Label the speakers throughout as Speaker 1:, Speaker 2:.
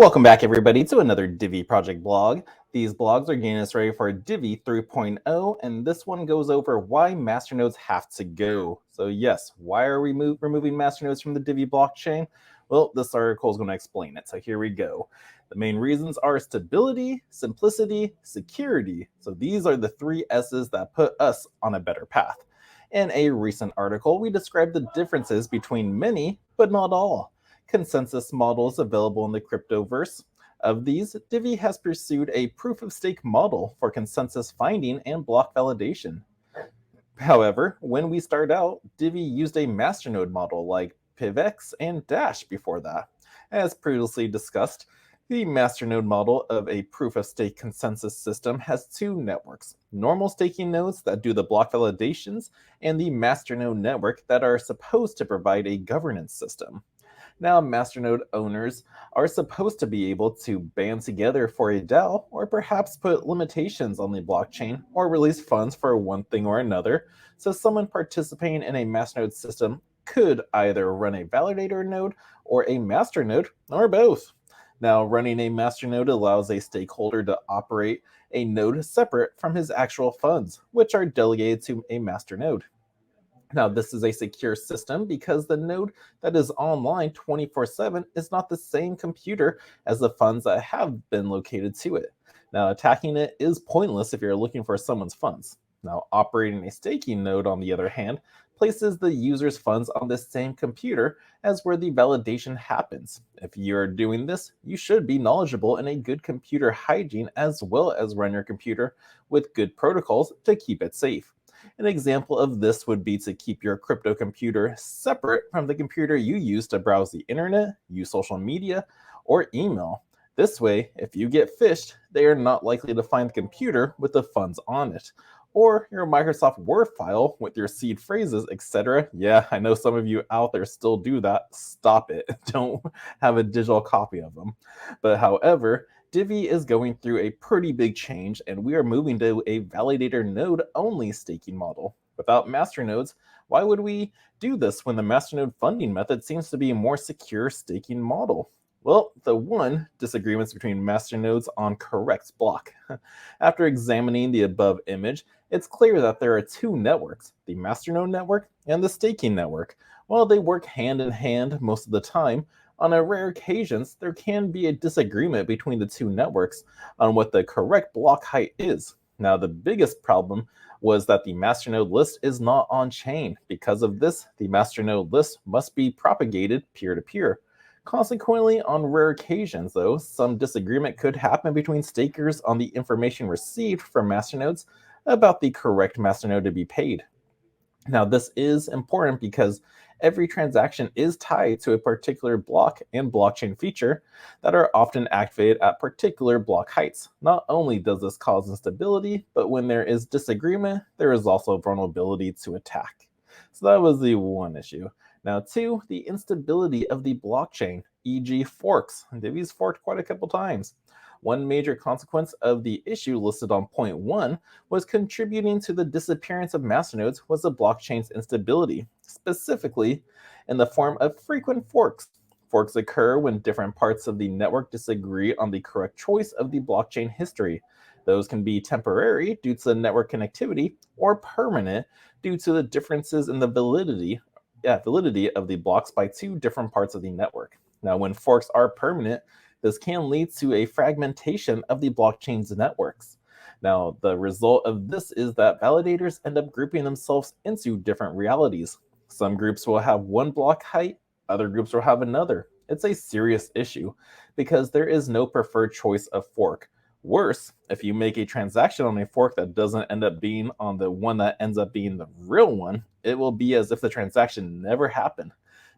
Speaker 1: Welcome back, everybody, to another Divi Project blog. These blogs are getting us ready for Divi 3.0, and this one goes over why masternodes have to go. So yes, why are we removing masternodes from the Divi blockchain? Well, this article is going to explain it, so here we go. The main reasons are stability, simplicity, security. So these are the three S's that put us on a better path. In a recent article, we described the differences between many, but not all, consensus models available in the cryptoverse. Of these, Divi has pursued a proof-of-stake model for consensus finding and block validation. However, when we start out, Divi used a masternode model like PivX and Dash before that. As previously discussed, the masternode model of a proof-of-stake consensus system has two networks: normal staking nodes that do the block validations, and the masternode network that are supposed to provide a governance system. Now, masternode owners are supposed to be able to band together for a DAO, or perhaps put limitations on the blockchain or release funds for one thing or another. So someone participating in a masternode system could either run a validator node or a masternode, or both. Now, running a masternode allows a stakeholder to operate a node separate from his actual funds, which are delegated to a masternode. Now, this is a secure system because the node that is online 24/7 is not the same computer as the funds that have been located to it. Now, attacking it is pointless if you're looking for someone's funds. Now, operating a staking node, on the other hand, places the user's funds on the same computer as where the validation happens. If you're doing this, you should be knowledgeable in a good computer hygiene as well as run your computer with good protocols to keep it safe. An example of this would be to keep your crypto computer separate from the computer you use to browse the internet, use social media, or email. This way, if you get phished, they are not likely to find the computer with the funds on it, or your Microsoft Word file with your seed phrases, etc. Yeah, I know some of you out there still do that. Stop it. Don't have a digital copy of them. But however, Divi is going through a pretty big change, and we are moving to a validator node only staking model. Without masternodes, why would we do this when the masternode funding method seems to be a more secure staking model? Well, the one disagreements between masternodes on correct block. After examining the above image, it's clear that there are two networks, the masternode network and the staking network. While they work hand in hand most of the time, on a rare occasions, there can be a disagreement between the two networks on what the correct block height is. Now, the biggest problem was that the masternode list is not on-chain. Because of this, the masternode list must be propagated peer-to-peer. Consequently, on rare occasions, though, some disagreement could happen between stakers on the information received from masternodes about the correct masternode to be paid. Now, this is important because every transaction is tied to a particular block and blockchain feature that are often activated at particular block heights. Not only does this cause instability, but when there is disagreement, there is also vulnerability to attack. So that was the one issue. Now, two, the instability of the blockchain, e.g. forks. Divi's forked quite a couple times. One major consequence of the issue listed on point 1 was contributing to the disappearance of masternodes was the blockchain's instability, specifically in the form of frequent forks. Forks occur when different parts of the network disagree on the correct choice of the blockchain history. Those can be temporary due to the network connectivity or permanent due to the differences in the validity of the blocks by two different parts of the network. Now, when forks are permanent, this can lead to a fragmentation of the blockchain's networks. Now, the result of this is that validators end up grouping themselves into different realities. Some groups will have one block height, other groups will have another. It's a serious issue because there is no preferred choice of fork. Worse, if you make a transaction on a fork that doesn't end up being on the one that ends up being the real one, it will be as if the transaction never happened.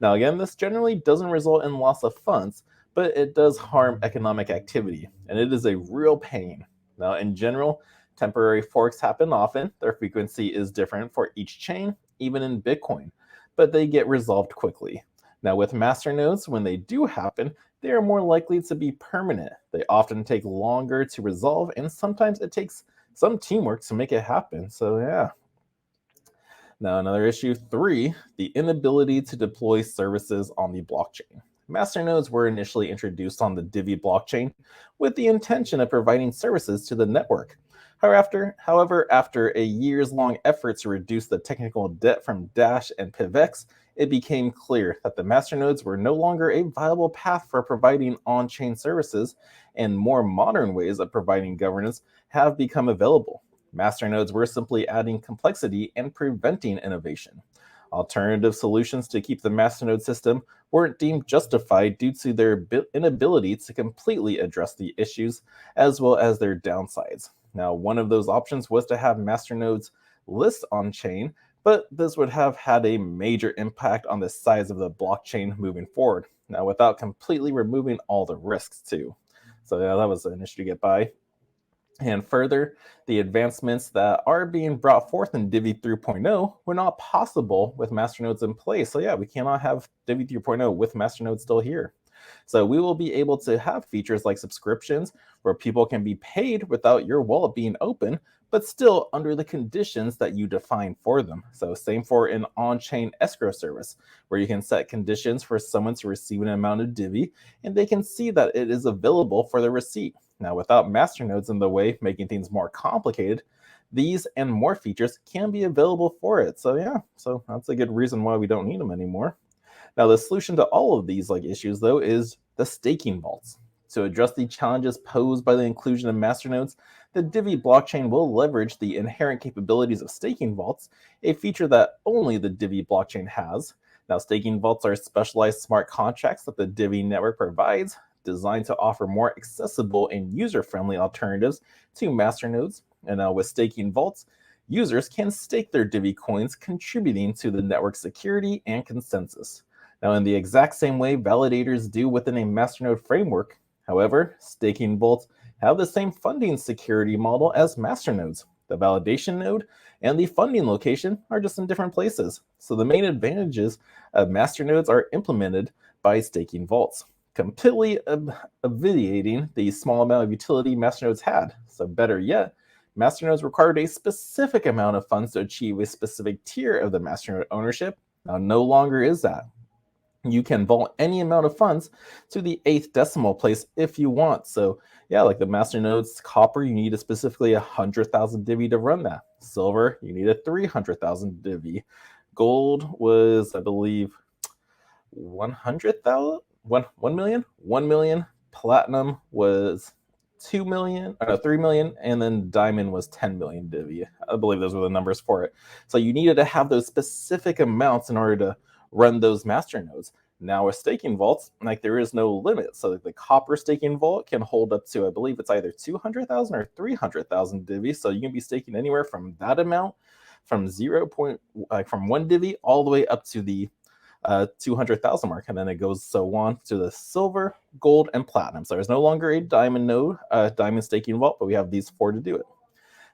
Speaker 1: Now, again, this generally doesn't result in loss of funds, but it does harm economic activity, and it is a real pain. Now, in general, temporary forks happen often. Their frequency is different for each chain, even in Bitcoin, but they get resolved quickly. Now, with masternodes, when they do happen, they are more likely to be permanent. They often take longer to resolve, and sometimes it takes some teamwork to make it happen. So, yeah. Now, another issue 3, the inability to deploy services on the blockchain. Masternodes were initially introduced on the Divi blockchain with the intention of providing services to the network. However, after a years-long effort to reduce the technical debt from Dash and PivX, it became clear that the masternodes were no longer a viable path for providing on-chain services, and more modern ways of providing governance have become available. Masternodes were simply adding complexity and preventing innovation. Alternative solutions to keep the masternode system weren't deemed justified due to their inability to completely address the issues as well as their downsides. Now, one of those options was to have masternodes list on chain, but this would have had a major impact on the size of the blockchain moving forward. Now, without completely removing all the risks, too. So, yeah, that was an issue to get by. And further, the advancements that are being brought forth in Divi 3.0 were not possible with masternodes in place. So, yeah, we cannot have Divi 3.0 with masternodes still here. So we will be able to have features like subscriptions where people can be paid without your wallet being open, but still under the conditions that you define for them. So same for an on-chain escrow service, where you can set conditions for someone to receive an amount of Divi, and they can see that it is available for the receipt. Now, without masternodes in the way, making things more complicated, these and more features can be available for it. So yeah, so that's a good reason why we don't need them anymore. Now, the solution to all of these issues, though, is the staking vaults. To address the challenges posed by the inclusion of masternodes, the Divi blockchain will leverage the inherent capabilities of staking vaults, a feature that only the Divi blockchain has. Now, staking vaults are specialized smart contracts that the Divi network provides, designed to offer more accessible and user-friendly alternatives to masternodes. And with staking vaults, users can stake their Divi coins, contributing to the network's security and consensus. Now, in the exact same way validators do within a masternode framework, however, staking vaults have the same funding security model as masternodes. The validation node and the funding location are just in different places. So the main advantages of masternodes are implemented by staking vaults, completely obviating the small amount of utility masternodes had. So better yet, masternodes required a specific amount of funds to achieve a specific tier of the masternode ownership. Now, no longer is that. You can vault any amount of funds to the 8th decimal place if you want. So yeah, like the masternodes, copper, you need a specifically 100,000 Divi to run that. Silver, you need a 300,000 Divi. Gold was, I believe, 100,000, 1 million, 1 million. Platinum was 2 million, 3 million, and then diamond was 10 million Divi. I believe those were the numbers for it. So you needed to have those specific amounts in order to run those masternodes. Now with staking vaults, like there is no limit. So the copper staking vault can hold up to, I believe it's either 200,000 or 300,000 Divi. So you can be staking anywhere from that amount, from from 1 Divi all the way up to the 200,000 mark, and then it goes so on to the silver, gold, and platinum. So there's no longer a diamond node, diamond staking vault, but we have these 4 to do it.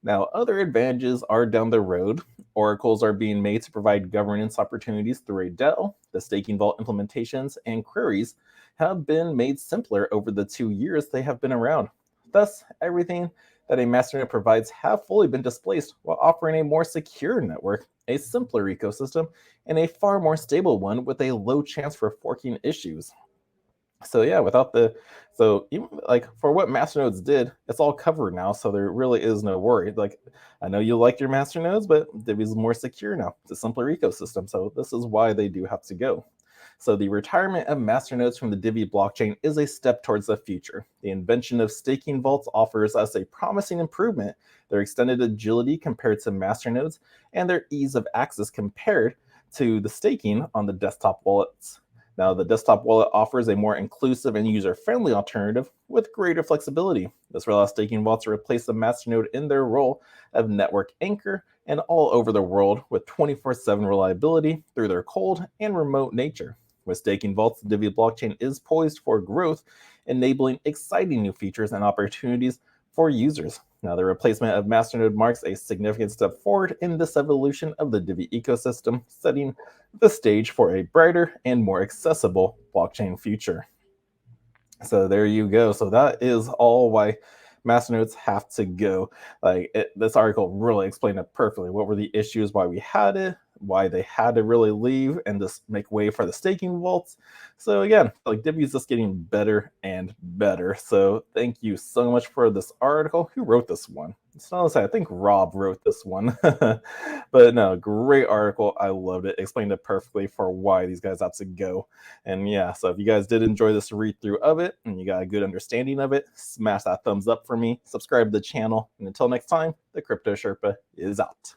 Speaker 1: Now, other advantages are down the road. Oracles are being made to provide governance opportunities through a DAO. The staking vault implementations and queries have been made simpler over the 2 years they have been around. Thus, everything that a masternode provides have fully been displaced while offering a more secure network, a simpler ecosystem, and a far more stable one with a low chance for forking issues. So yeah, even like for what masternodes did, it's all covered now, so there really is no worry. Like, I know you like your masternodes, but Divi's more secure now. It's a simpler ecosystem, so this is why they do have to go. So the retirement of masternodes from the Divi blockchain is a step towards the future. The invention of staking vaults offers us a promising improvement, their extended agility compared to masternodes, and their ease of access compared to the staking on the desktop wallets. Now, the desktop wallet offers a more inclusive and user-friendly alternative with greater flexibility. This will allow staking vaults to replace the masternode in their role of network anchor and all over the world with 24/7 reliability through their cold and remote nature. With staking vaults, the Divi blockchain is poised for growth, enabling exciting new features and opportunities for users. Now, the replacement of Masternode marks a significant step forward in this evolution of the Divi ecosystem, setting the stage for a brighter and more accessible blockchain future. So there you go. So that is all why masternodes have to go. This article really explained it perfectly. What were the issues, why we had it, why they had to really leave and just make way for the staking vaults. So again, like Divi is just getting better and better. So thank you so much for this article. Who wrote this one? It's not I think Rob wrote this one. But no, great article. I loved it. Explained it perfectly for why these guys have to go. And yeah, so if you guys did enjoy this read through of it and you got a good understanding of it, smash that thumbs up for me, subscribe to the channel, and until next time, the Crypto Sherpa is out.